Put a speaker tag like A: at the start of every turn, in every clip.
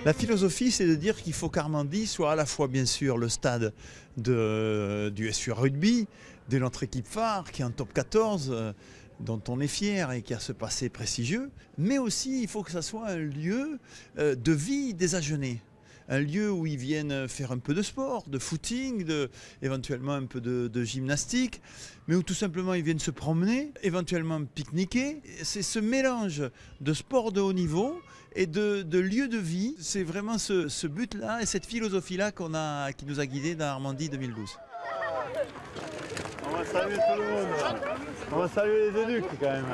A: La philosophie, c'est de dire qu'il faut qu'Armandie soit à la fois, bien sûr, le stade du SUA Rugby, de notre équipe phare, qui est en top 14, dont on est fier et qui a ce passé prestigieux, mais aussi il faut que ça soit un lieu de vie des Agenais. Un lieu où ils viennent faire un peu de sport, de footing, éventuellement un peu de gymnastique, mais où tout simplement ils viennent se promener, éventuellement pique-niquer. C'est ce mélange de sport de haut niveau et de lieu de vie. C'est vraiment ce but-là et cette philosophie-là qui nous a guidés dans Armandie 2012.
B: On va saluer tout le monde. On va saluer les éducs quand même.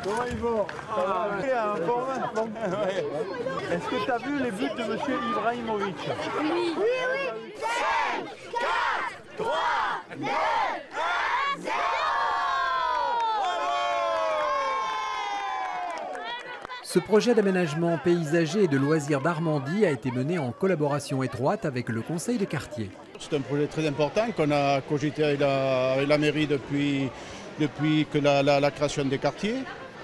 B: Comment ils vont? Est-ce que tu as vu les buts de M. Ibrahimovic?
C: Oui. 5, 4, 3, 2, 1, 0.
D: Ce projet d'aménagement paysager et de loisirs d'Armandie a été mené en collaboration étroite avec le conseil de quartier.
E: C'est un projet très important qu'on a cogité avec la mairie depuis que la création des quartiers.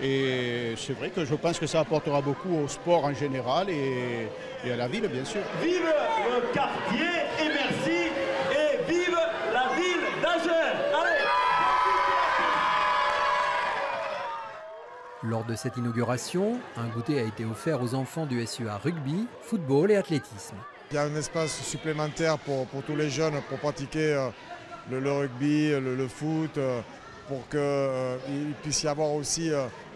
E: Et c'est vrai que je pense que ça apportera beaucoup au sport en général et à la ville, bien sûr.
B: Vive le quartier et merci, et vive la ville d'Agen. Allez!
D: Lors de cette inauguration, un goûter a été offert aux enfants du SUA rugby, football et athlétisme.
F: Il y a un espace supplémentaire pour tous les jeunes pour pratiquer le rugby, le foot, pour qu'il puisse y avoir aussi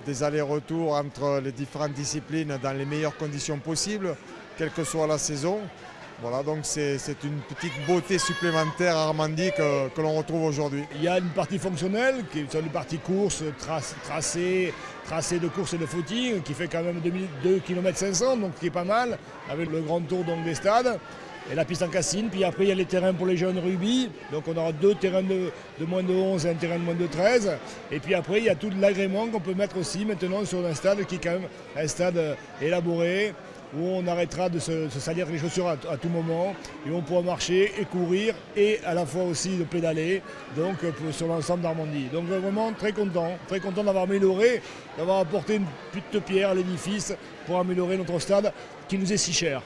F: des allers-retours entre les différentes disciplines dans les meilleures conditions possibles, quelle que soit la saison. Voilà, donc c'est une petite beauté supplémentaire à Armandie que l'on retrouve aujourd'hui.
G: Il y a une partie fonctionnelle, qui est une partie course, tracé de course et de footing, qui fait quand même 2 km 500, donc qui est pas mal, avec le grand tour donc, des stades. Et la piste en cassine, puis après il y a les terrains pour les jeunes rugby, donc on aura 2 terrains de moins de 11 et un terrain de moins de 13. Et puis après il y a tout l'agrément qu'on peut mettre aussi maintenant sur un stade qui est quand même un stade élaboré, où on arrêtera de se salir les chaussures à tout moment, et on pourra marcher et courir, et à la fois aussi de pédaler, donc sur l'ensemble d'Armandie. Donc vraiment très content d'avoir amélioré, d'avoir apporté une petite pierre à l'édifice pour améliorer notre stade qui nous est si cher.